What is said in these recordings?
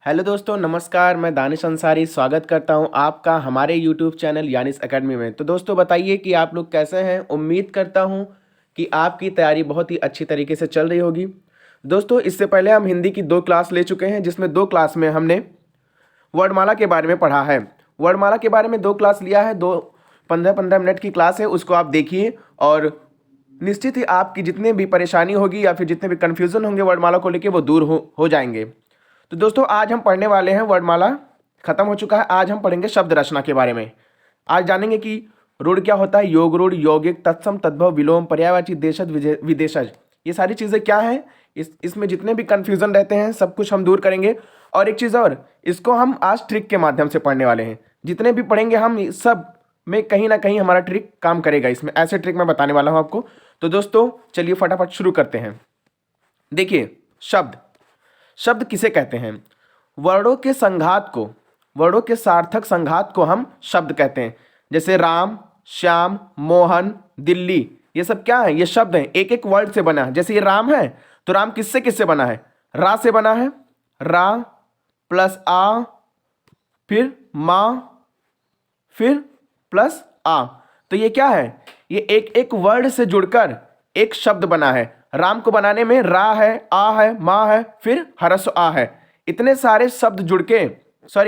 Hello दोस्तों, नमस्कार। मैं दानिश अंसारी स्वागत करता हूं आपका हमारे यूट्यूब चैनल यानिस एकेडमी में। तो दोस्तों बताइए कि आप लोग कैसे हैं। उम्मीद करता हूं कि आपकी तैयारी बहुत ही अच्छी तरीके से चल रही होगी। दोस्तों इससे पहले हम हिंदी की 2 क्लास ले चुके हैं, जिसमें 2 क्लास में हमने वर्णमाला के बारे में पढ़ा है। वर्णमाला के बारे में 2 क्लास लिया है, 2 15-15 मिनट की क्लास है, उसको आप देखिए और निश्चित ही आपकी जितनी भी परेशानी होगी या फिर जितने भी कन्फ्यूज़न होंगे वर्णमाला को लेके वो दूर हो जाएंगे। तो दोस्तों आज हम पढ़ने वाले हैं, वर्णमाला खत्म हो चुका है। आज हम पढ़ेंगे शब्द रचना के बारे में। आज जानेंगे कि रूढ़ क्या होता है, योग रूढ़, यौगिक, तत्सम, तद्भव, विलोम, पर्यायवाची, देशज, विदेशज, ये सारी चीज़ें क्या हैं। इसमें जितने भी कन्फ्यूज़न रहते हैं सब कुछ हम दूर करेंगे। और एक चीज़ और, इसको हम आज ट्रिक के माध्यम से पढ़ने वाले हैं। जितने भी पढ़ेंगे हम सब में कहीं ना कहीं हमारा ट्रिक काम करेगा। इसमें ऐसे ट्रिक मैं बताने वाला हूँ आपको। तो दोस्तों चलिए फटाफट शुरू करते हैं। देखिए, शब्द किसे कहते हैं? वर्णों के संघात को, वर्णों के सार्थक संघात को हम शब्द कहते हैं। जैसे राम, श्याम, मोहन, दिल्ली, ये सब क्या है? ये शब्द हैं, एक एक वर्ड से बना है। जैसे ये राम है तो राम किससे किससे बना है? रा से बना है, रा प्लस आ, फिर मा, फिर प्लस आ। तो ये क्या है? ये एक एक वर्ड से जुड़कर एक शब्द बना है। राम को बनाने में रा है, आ है, मा है, फिर हरस्व आ है। इतने सारे शब्द जुड़ के,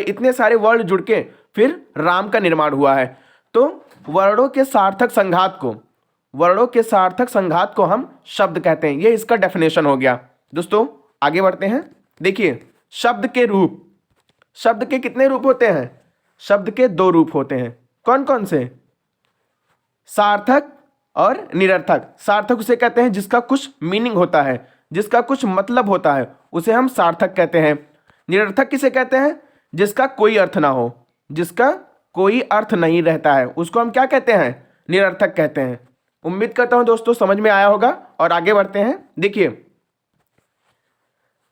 इतने सारे वर्ड जुड़ के फिर राम का निर्माण हुआ है। तो वर्णों के सार्थक संघात को, वर्णों के सार्थक संघात को हम शब्द कहते हैं। ये इसका डेफिनेशन हो गया। दोस्तों आगे बढ़ते हैं। देखिए, शब्द के रूप, शब्द के कितने रूप होते हैं? शब्द के 2 रूप होते हैं। कौन कौन से? सार्थक और निरर्थक। सार्थक उसे कहते हैं जिसका कुछ मीनिंग होता है, जिसका कुछ मतलब होता है, उसे हम सार्थक कहते हैं। निरर्थक किसे कहते हैं? जिसका कोई अर्थ ना हो, जिसका कोई अर्थ नहीं रहता है, उसको हम क्या कहते हैं? निरर्थक कहते हैं। उम्मीद करता हूं दोस्तों समझ में आया होगा। और आगे बढ़ते हैं। देखिए,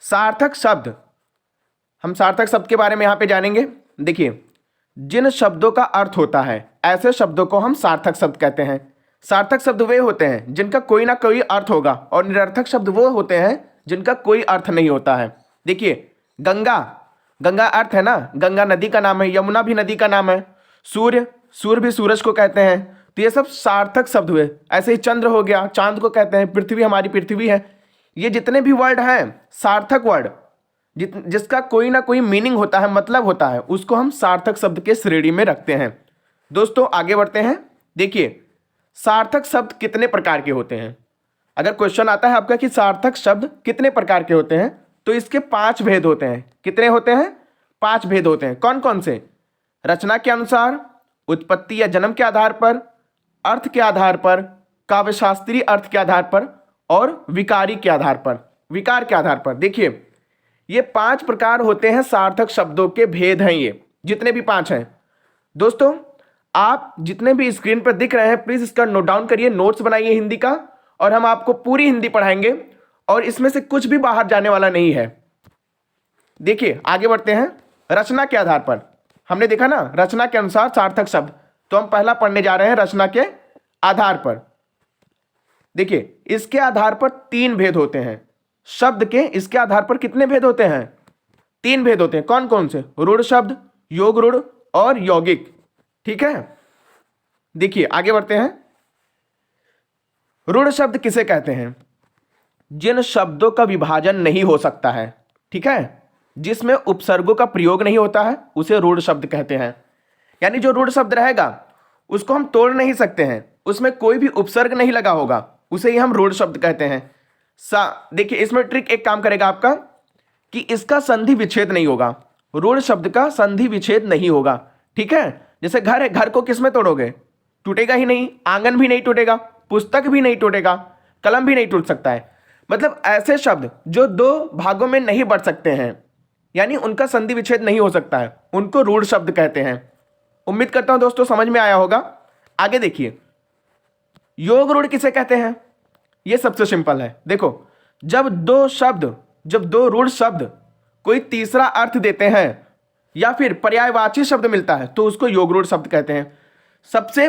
सार्थक शब्द, हम सार्थक शब्द के बारे में यहां पे जानेंगे। देखिए, जिन शब्दों का अर्थ होता है ऐसे शब्दों को हम सार्थक शब्द कहते हैं। सार्थक शब्द वे होते हैं जिनका कोई ना कोई अर्थ होगा, और निरर्थक शब्द वो होते हैं जिनका कोई अर्थ नहीं होता है। देखिए, गंगा, गंगा अर्थ है ना, गंगा नदी का नाम है, यमुना भी नदी का नाम है, सूर्य, सूर्य भी सूरज को कहते हैं। तो ये सब सार्थक शब्द हुए। ऐसे ही चंद्र हो गया, चांद को कहते हैं, पृथ्वी हमारी पृथ्वी है। ये जितने भी वर्ड हैं सार्थक वर्ड, जिसका कोई ना कोई मीनिंग होता है, मतलब होता है, उसको हम सार्थक शब्द के श्रेणी में रखते हैं। दोस्तों आगे बढ़ते हैं। देखिए, सार्थक शब्द कितने प्रकार के होते हैं? अगर क्वेश्चन आता है आपका कि सार्थक शब्द कितने प्रकार के होते हैं, तो इसके 5 भेद होते हैं। कितने होते हैं? 5 भेद होते हैं। कौन कौन से? रचना के अनुसार, उत्पत्ति या जन्म के आधार पर, अर्थ के आधार पर, काव्यशास्त्रीय अर्थ के आधार पर, और विकारी के आधार पर, विकार के आधार पर। देखिए, ये 5 प्रकार होते हैं सार्थक शब्दों के, भेद हैं ये, जितने भी 5 हैं। दोस्तों आप जितने भी स्क्रीन पर दिख रहे हैं प्लीज इसका नोट डाउन करिए, नोट्स बनाइए हिंदी का, और हम आपको पूरी हिंदी पढ़ाएंगे और इसमें से कुछ भी बाहर जाने वाला नहीं है। देखिए आगे बढ़ते हैं। रचना के आधार पर, हमने देखा ना रचना के अनुसार सार्थक शब्द, तो हम पहला पढ़ने जा रहे हैं रचना के आधार पर। देखिए, इसके आधार पर 3 भेद होते हैं। शब्द के इसके आधार पर कितने भेद होते हैं? 3 भेद होते हैं। कौन कौन से? रूढ़ शब्द, योग रूढ़ और यौगिक। ठीक है, देखिए आगे बढ़ते हैं। रूढ़ शब्द किसे कहते हैं? जिन शब्दों का विभाजन नहीं हो सकता है, ठीक है, जिसमें उपसर्गों का प्रयोग नहीं होता है, उसे रूढ़ शब्द कहते हैं। यानी जो रूढ़ शब्द रहेगा उसको हम तोड़ नहीं सकते हैं, उसमें कोई भी उपसर्ग नहीं लगा होगा, उसे ही हम रूढ़ शब्द कहते हैं। देखिए, इसमें ट्रिक एक काम करेगा आपका कि इसका संधि विच्छेद नहीं होगा। रूढ़ शब्द का संधि विच्छेद नहीं होगा। ठीक है, जैसे घर है, घर को किस में तोड़ोगे? टूटेगा ही नहीं। आंगन भी नहीं टूटेगा, पुस्तक भी नहीं टूटेगा, कलम भी नहीं टूट सकता है। मतलब ऐसे शब्द जो 2 भागों में नहीं बढ़ सकते हैं, यानी उनका संधि विच्छेद नहीं हो सकता है, उनको रूढ़ शब्द कहते हैं। उम्मीद करता हूं दोस्तों समझ में आया होगा। आगे देखिए, योग रूढ़ किसे कहते हैं? यह सबसे सिंपल है। देखो, जब 2 रूढ़ शब्द कोई तीसरा अर्थ देते हैं या फिर पर्यायवाची शब्द मिलता है तो उसको योग रूढ़ शब्द कहते हैं। सबसे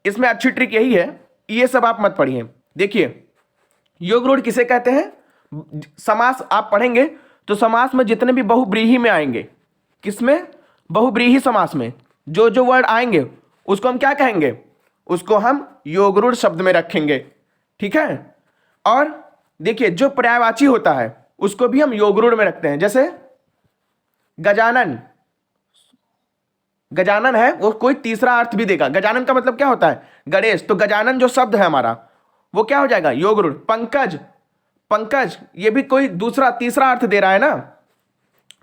इसमें अच्छी ट्रिक यही है, ये सब आप मत पढ़िए। देखिए, योग रूढ़ किसे कहते हैं? समास आप पढ़ेंगे तो समास में जितने भी बहुब्रीहि में आएंगे, किसमें? बहुब्रीहि समास में जो जो वर्ड आएंगे उसको हम क्या कहेंगे? उसको हम योगरूढ़ शब्द में रखेंगे, ठीक है। और देखिए जो पर्यायवाची होता है उसको भी हम योगरूढ़ में रखते हैं। जैसे गजानन, गजानन है वो कोई तीसरा अर्थ भी देगा। गजानन का मतलब क्या होता है? गणेश। तो गजानन जो शब्द है हमारा वो क्या हो जाएगा? योगरूढ़। पंकज, पंकज ये भी कोई दूसरा तीसरा अर्थ दे रहा है ना।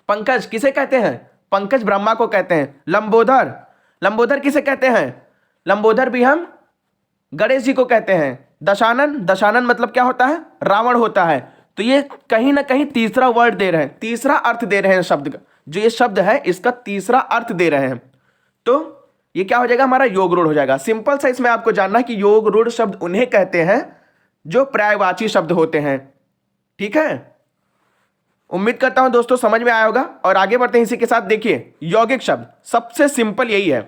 पंकज किसे कहते हैं? पंकज ब्रह्मा को कहते हैं। लंबोदर, लंबोदर किसे कहते हैं? लंबोदर भी हम गणेश जी को कहते हैं। दशानन, दशानन मतलब क्या होता है? रावण होता है। तो ये कहीं ना कहीं तीसरा वर्ड दे रहे हैं, तीसरा अर्थ दे रहे हैं शब्द का। जो ये शब्द है इसका तीसरा अर्थ दे रहे हैं, तो ये क्या हो जाएगा? हमारा योगरूढ़ हो जाएगा। सिंपल सा इसमें आपको जानना है कि योगरूढ़ शब्द उन्हें कहते हैं जो पर्यायवाची शब्द होते हैं, ठीक है। उम्मीद करता हूं दोस्तों समझ में आया होगा। और आगे बढ़ते हैं इसी के साथ। देखिए यौगिक शब्द सबसे सिंपल यही है,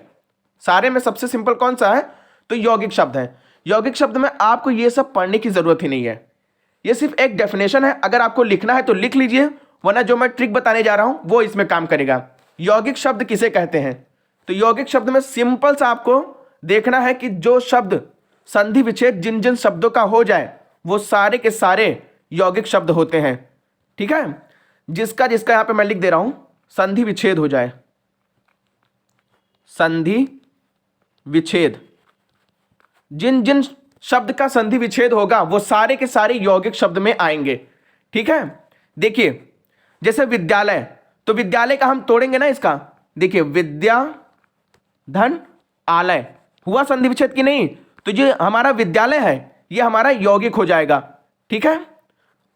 सारे में सबसे सिंपल कौन सा है? तो यौगिक शब्द है। यौगिक शब्द में आपको ये सब पढ़ने की जरूरत ही नहीं है, ये सिर्फ एक डेफिनेशन है। अगर आपको लिखना है तो लिख लीजिए, वरना जो मैं ट्रिक बताने जा रहा हूं वो इसमें काम करेगा। यौगिक शब्द किसे कहते हैं? तो यौगिक शब्द में सिंपल सा आपको देखना है कि जो शब्द संधि विच्छेद जिन जिन शब्दों का हो जाए वो सारे के सारे यौगिक शब्द होते हैं, ठीक है। जिसका जिसका यहां पे मैं लिख दे रहा हूं संधि विच्छेद हो जाए, संधि विच्छेद, जिन जिन शब्द का संधि विच्छेद होगा वो सारे के सारे यौगिक शब्द में आएंगे, ठीक है। देखिए जैसे विद्यालय, तो विद्यालय का हम तोड़ेंगे ना इसका। देखिए विद्या धन आलय हुआ संधि विच्छेद की नहीं? तो जो हमारा विद्यालय है ये हमारा यौगिक हो जाएगा, ठीक है।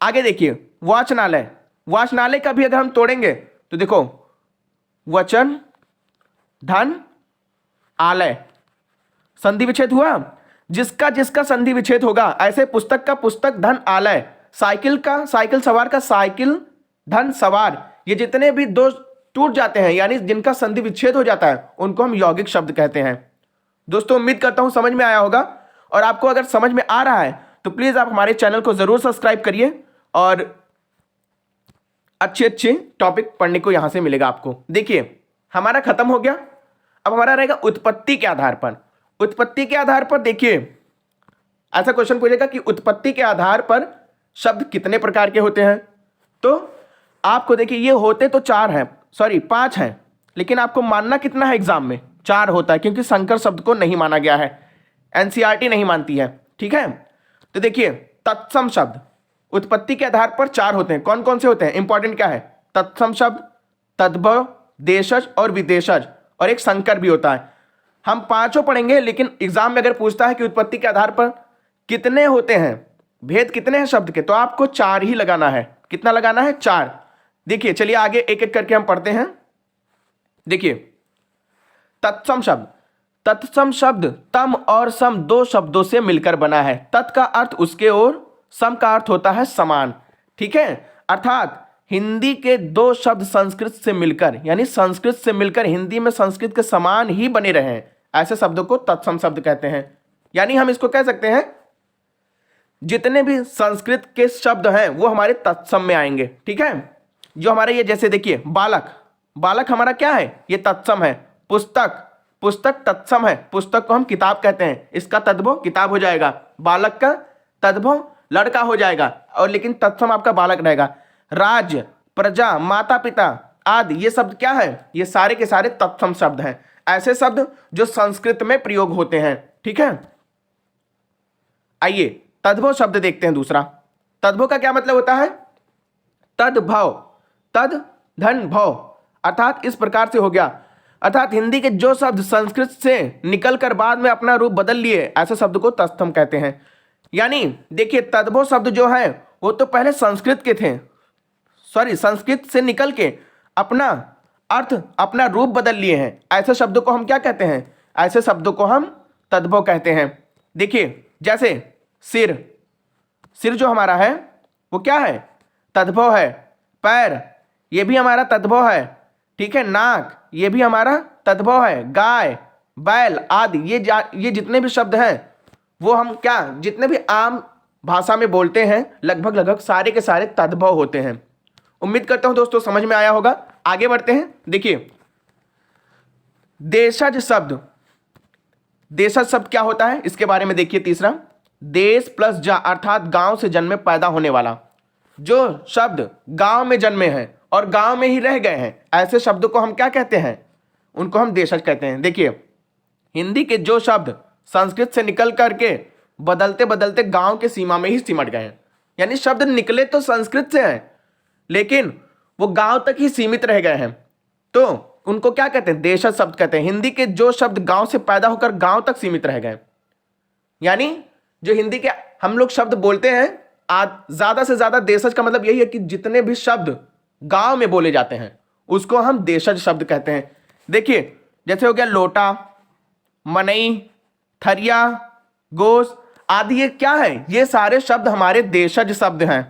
आगे देखिए वाचनालय, वाचनालय का भी अगर हम तोड़ेंगे तो देखो वचन धन आलय संधि विच्छेद हुआ। जिसका जिसका संधि विच्छेद होगा, ऐसे पुस्तक का पुस्तक धन आलय, साइकिल का साइकिल सवार का साइकिल धन सवार, ये जितने भी दो टूट जाते हैं यानी जिनका संधि विच्छेद हो जाता है उनको हम यौगिक शब्द कहते हैं। दोस्तों उम्मीद करता हूं समझ में आया होगा। और आपको अगर समझ में आ रहा है तो प्लीज आप हमारे चैनल को जरूर सब्सक्राइब करिए और अच्छे अच्छे टॉपिक पढ़ने को यहां से मिलेगा आपको। देखिए हमारा खत्म हो गया, अब हमारा रहेगा उत्पत्ति के आधार पर। उत्पत्ति के आधार पर देखिए ऐसा क्वेश्चन पूछेगा कि उत्पत्ति के आधार पर शब्द कितने प्रकार के होते हैं। तो आपको देखिए ये होते तो 5 हैं, लेकिन आपको मानना कितना है एग्जाम में? 4 होता है, क्योंकि संकर शब्द को नहीं माना गया है, एनसीईआरटी नहीं मानती है, ठीक है। तो देखिए तत्सम शब्द उत्पत्ति के आधार पर 4 होते हैं। कौन कौन से होते हैं? इंपॉर्टेंट क्या है? तत्सम शब्द, तद्भव, देशज और विदेशज, और एक संकर भी होता है। हम 5 पढ़ेंगे, लेकिन एग्जाम में अगर पूछता है कि उत्पत्ति के आधार पर कितने होते हैं, भेद कितने हैं शब्द के, तो आपको 4 ही लगाना है। कितना लगाना है? 4। देखिए चलिए आगे एक एक करके हम पढ़ते हैं। देखिए तत्सम शब्द, तत्सम शब्द तम और सम 2 शब्दों से मिलकर बना है। तत् का अर्थ उसके और, सम का अर्थ होता है समान, ठीक है। अर्थात हिंदी के 2 शब्द संस्कृत से मिलकर, यानी संस्कृत से मिलकर हिंदी में संस्कृत के समान ही बने रहे, ऐसे शब्दों को तत्सम शब्द कहते हैं। यानी हम इसको कह सकते हैं जितने भी संस्कृत के शब्द हैं वो हमारे तत्सम में आएंगे, ठीक है। जो हमारे ये जैसे देखिए बालक, बालक हमारा क्या है? ये तत्सम है। पुस्तक, पुस्तक तत्सम है, पुस्तक को हम किताब कहते हैं, इसका तद्भव किताब हो जाएगा। बालक का तद्भव लड़का हो जाएगा, और लेकिन तत्सम आपका बालक रहेगा। राज्य, प्रजा, माता पिता आदि ये शब्द क्या है? ये सारे के सारे तत्सम शब्द हैं, ऐसे शब्द जो संस्कृत में प्रयोग होते हैं, ठीक है। आइए तद्भव शब्द देखते हैं दूसरा। तद्भव का क्या मतलब होता है? तद्भव, तद धन भव, अर्थात इस प्रकार से हो गया। अर्थात हिंदी के जो शब्द संस्कृत से निकलकर बाद में अपना रूप बदल लिए, ऐसे शब्द को तत्सम कहते हैं। यानी देखिए तद्भव शब्द जो है वो तो पहले संस्कृत के थे, संस्कृत से निकल के अपना अर्थ, अपना रूप बदल लिए हैं, ऐसे शब्दों को हम क्या कहते हैं? ऐसे शब्दों को हम तद्भव कहते हैं। देखिए जैसे सिर, सिर जो हमारा है वो क्या है? तद्भव है। पैर, ये भी हमारा तद्भव है, ठीक है। नाक, ये भी हमारा तद्भव है। गाय, बैल आदि ये जितने भी शब्द हैं वो हम क्या, जितने भी आम भाषा में बोलते हैं लगभग सारे के सारे तद्भव होते हैं। उम्मीद करता हूं दोस्तों समझ में आया होगा। आगे बढ़ते हैं। देखिए देशज शब्द, देशज शब्द क्या होता है इसके बारे में देखिए। तीसरा, देश प्लस जा अर्थात गांव से जन्मे पैदा होने वाला। जो शब्द गांव में जन्मे हैं और गांव में ही रह गए हैं, ऐसे शब्द को हम क्या कहते हैं? उनको हम देशज कहते हैं। देखिए हिंदी के जो शब्द संस्कृत से निकल करके बदलते बदलते गांव के सीमा में ही सिमट गए हैं, यानी शब्द निकले तो संस्कृत से हैं लेकिन वो गांव तक ही सीमित रह गए हैं, तो उनको क्या कहते हैं? देशज शब्द कहते हैं। हिंदी के जो शब्द गांव से पैदा होकर गांव तक सीमित रह गए, यानी जो हिंदी के हम लोग शब्द बोलते हैं ज्यादा से ज्यादा, देशज का मतलब यही है कि जितने भी शब्द गांव में बोले जाते हैं उसको हम देशज शब्द कहते हैं। देखिए जैसे हो गया लोटा, मनई, थरिया, गोश आदि, ये क्या है? ये सारे शब्द हमारे देशज शब्द हैं।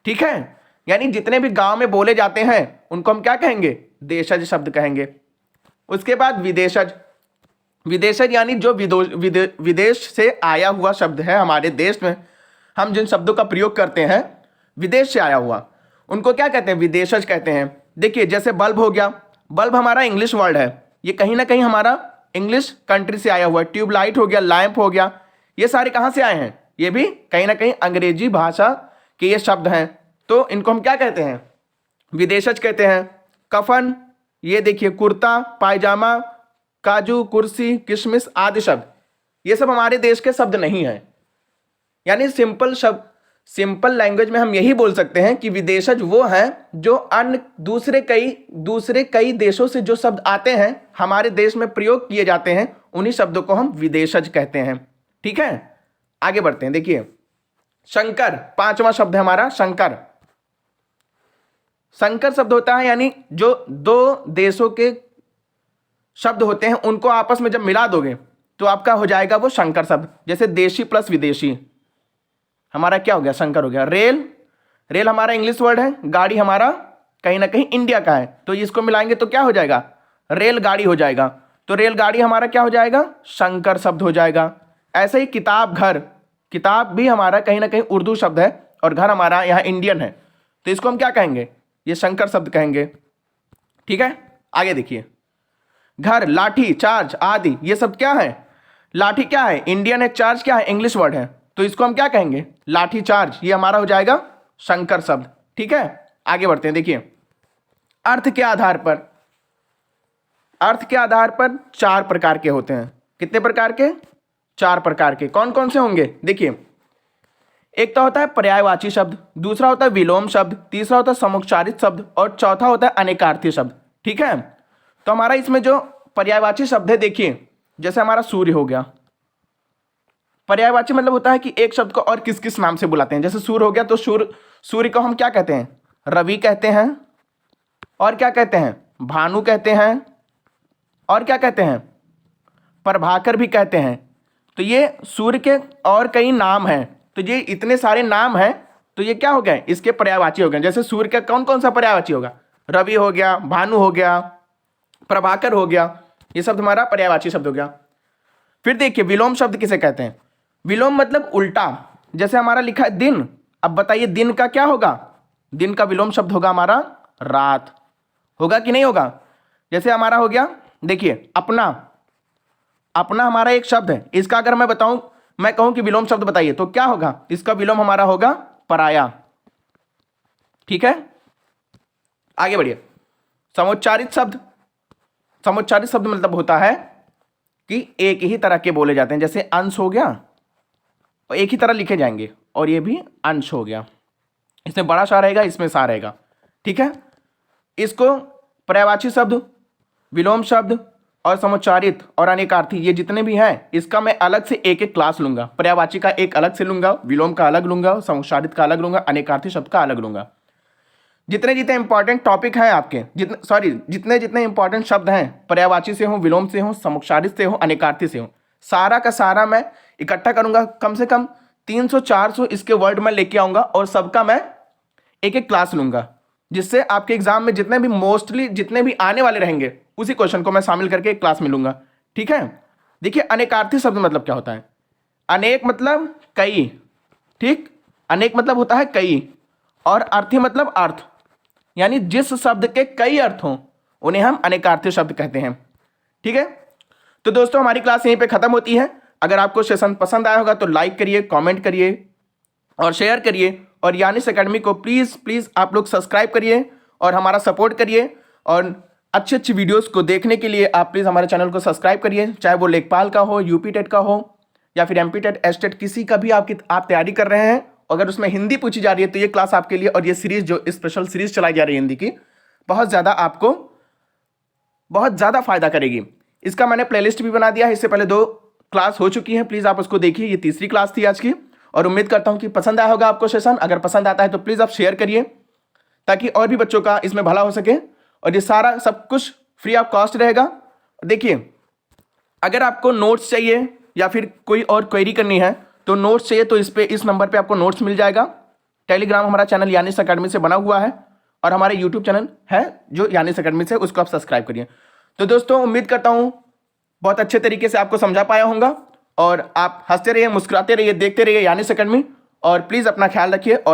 ठीक है, यानी जितने भी गांव में बोले जाते हैं उनको हम क्या कहेंगे? देशज शब्द कहेंगे। उसके बाद विदेशज, विदेशज यानी जो विदेश से आया हुआ शब्द है। हमारे देश में हम जिन शब्दों का प्रयोग करते हैं विदेश से आया हुआ, उनको क्या कहते हैं? विदेशज कहते हैं। देखिए जैसे बल्ब हो गया, बल्ब हमारा इंग्लिश वर्ड है, ये कहीं ना कहीं हमारा इंग्लिश कंट्री से आया हुआ है। ट्यूबलाइट हो गया, लैंप हो गया, ये सारे कहाँ से आए हैं? ये भी कहीं ना कहीं अंग्रेजी भाषा के ये शब्द हैं, तो इनको हम क्या कहते हैं? विदेशज कहते हैं। कफन, ये देखिए कुर्ता, पायजामा, काजू, कुर्सी, किशमिश आदि शब्द, ये सब हमारे देश के शब्द नहीं हैं। यानी सिंपल शब्द, सिंपल लैंग्वेज में हम यही बोल सकते हैं कि विदेशज वो हैं जो अन्य दूसरे कई देशों से जो शब्द आते हैं हमारे देश में प्रयोग किए जाते हैं, उन्हीं शब्दों को हम विदेशज कहते हैं। ठीक है, आगे बढ़ते हैं। देखिए शंकर, पांचवा शब्द है हमारा शंकर। संकर शब्द होता है यानी जो दो देशों के शब्द होते हैं उनको आपस में जब मिला दोगे तो आपका हो जाएगा वो शंकर शब्द। जैसे देशी प्लस विदेशी, हमारा क्या हो गया? शंकर हो गया। रेल, रेल हमारा इंग्लिश वर्ड है, गाड़ी हमारा कहीं ना कहीं इंडिया का है, तो इसको मिलाएंगे तो क्या हो जाएगा? रेलगाड़ी हो जाएगा। तो रेलगाड़ी हमारा क्या हो जाएगा? शंकर शब्द हो जाएगा। ऐसे ही किताब, घर, किताब भी हमारा कहीं ना कहीं उर्दू शब्द है और घर हमारा यहाँ इंडियन है, तो इसको हम क्या कहेंगे? ये शंकर शब्द कहेंगे। ठीक है, आगे देखिए घर, लाठी, चार्ज आदि, ये सब क्या है? लाठी क्या है? इंडियन है, चार्ज क्या है? इंग्लिश वर्ड है, तो इसको हम क्या कहेंगे? लाठी चार्ज, ये हमारा हो जाएगा शंकर शब्द। ठीक है, आगे बढ़ते हैं। देखिए अर्थ के आधार पर, अर्थ के आधार पर चार प्रकार के होते हैं। कितने प्रकार के? चार प्रकार के। कौन कौन से होंगे? देखिए एक तो होता है पर्यायवाची शब्द, दूसरा होता है विलोम शब्द, तीसरा होता है समुच्चारित शब्द और चौथा होता है अनेकार्थी शब्द। ठीक है, तो हमारा इसमें जो पर्यायवाची शब्द है, देखिए जैसे हमारा सूर्य हो गया, पर्यायवाची मतलब होता है कि एक शब्द को और किस किस नाम से बुलाते हैं। जैसे सूर्य हो गया तो सूर्य को हम क्या कहते हैं? रवि कहते हैं, और क्या कहते हैं? भानु कहते हैं, और क्या कहते हैं? प्रभाकर भी कहते हैं। तो ये सूर्य के और कई नाम हैं, तो ये इतने सारे नाम हैं, तो ये क्या हो गए? इसके पर्यायवाची हो गए। जैसे सूर्य का कौन कौन सा पर्यायवाची होगा? रवि हो गया, भानु हो गया, प्रभाकर हो गया, ये शब्द हमारा पर्यायवाची शब्द हो गया। फिर देखिए विलोम शब्द किसे कहते हैं? विलोम मतलब उल्टा। जैसे हमारा लिखा है दिन, अब बताइए दिन का क्या होगा? दिन का विलोम शब्द होगा हमारा रात। होगा कि नहीं होगा? जैसे हमारा हो गया, देखिए अपना, अपना हमारा एक शब्द है, इसका अगर मैं बताऊं, मैं कहूं कि विलोम शब्द बताइए तो क्या होगा? इसका विलोम हमारा होगा पराया। ठीक है, आगे बढ़िए। समुच्चारित शब्द, समुच्चारित शब्द मतलब होता है कि एक ही तरह के बोले जाते हैं। जैसे अंश हो गया, और एक ही तरह लिखे जाएंगे, और ये भी अंश हो गया, इसमें बड़ा सा रहेगा, इसमें सा रहेगा। ठीक है, इसको पर्यायवाची शब्द, विलोम शब्द और समुच्चारित और अनेकार्थी, ये जितने भी हैं, इसका मैं अलग से एक एक क्लास लूंगा। पर्यायवाची का एक अलग से लूंगा, विलोम का अलग लूंगा, समुच्चारित का अलग लूंगा, अनेकार्थी शब्द का अलग लूंगा। जितने जितने इंपॉर्टेंट टॉपिक हैं आपके, जितने जितने इंपॉर्टेंट शब्द हैं, पर्यायवाची से हो, विलोम से हो, समुच्चारित से हो, अनेकार्थी से हो, सारा का सारा मैं इकट्ठा करूंगा। कम से कम 300-400 इसके वर्ड में लेके आऊंगा और सबका मैं एक एक क्लास लूंगा, जिससे आपके एग्जाम में जितने भी मोस्टली जितने भी आने वाले रहेंगे उसी क्वेश्चन को मैं शामिल करके एक क्लास में लूंगा। ठीक है, देखिए अनेकार्थी शब्द मतलब क्या होता है? अनेक मतलब कई, ठीक, अनेक मतलब होता है कई, और अर्थी मतलब अर्थ। यानी जिस शब्द के कई अर्थ हों उन्हें हम अनेकार्थी शब्द कहते हैं। ठीक है, तो दोस्तों हमारी क्लास यहीं पे खत्म होती है। अगर आपको सेशन पसंद आया होगा तो लाइक करिए, कमेंट करिए और शेयर करिए, और यानिस एकेडमी को प्लीज़ प्लीज़ आप लोग सब्सक्राइब करिए और हमारा सपोर्ट करिए। और अच्छी अच्छी वीडियोस को देखने के लिए आप प्लीज़ हमारे चैनल को सब्सक्राइब करिए, चाहे वो लेखपाल का हो, यूपी टेट का हो, या फिर एमपी टेट, एसटेट, किसी का भी आप तैयारी कर रहे हैं, अगर उसमें हिंदी पूछी जा रही है तो ये क्लास आपके लिए। और ये सीरीज जो स्पेशल सीरीज चलाई जा रही है हिंदी की, बहुत ज़्यादा फायदा करेगी। इसका मैंने प्लेलिस्ट भी बना दिया है, इससे पहले 2 क्लास हो चुकी हैं, प्लीज़ आप उसको देखिए। ये तीसरी क्लास थी आज की, और उम्मीद करता हूं कि पसंद आया होगा आपको सेशन। अगर पसंद आता है तो प्लीज़ आप शेयर करिए ताकि और भी बच्चों का इसमें भला हो सके। और ये सारा सब कुछ फ्री ऑफ कॉस्ट रहेगा। देखिए, अगर आपको नोट्स चाहिए या फिर कोई और क्वेरी करनी है तो नोट्स चाहिए तो इस नंबर पे आपको नोट्स मिल जाएगा। टेलीग्राम हमारा चैनल यानिस एकेडमी से बना हुआ है, और हमारे यूट्यूब चैनल है जो यानिस एकेडमी से, उसको आप सब्सक्राइब करिए। तो दोस्तों उम्मीद करता हूँ बहुत अच्छे तरीके से आपको समझा पाया होगा, और आप हंसते रहिए, मुस्कुराते रहिए, देखते रहिए यानिस एकेडमी, और प्लीज़ अपना ख्याल रखिए। और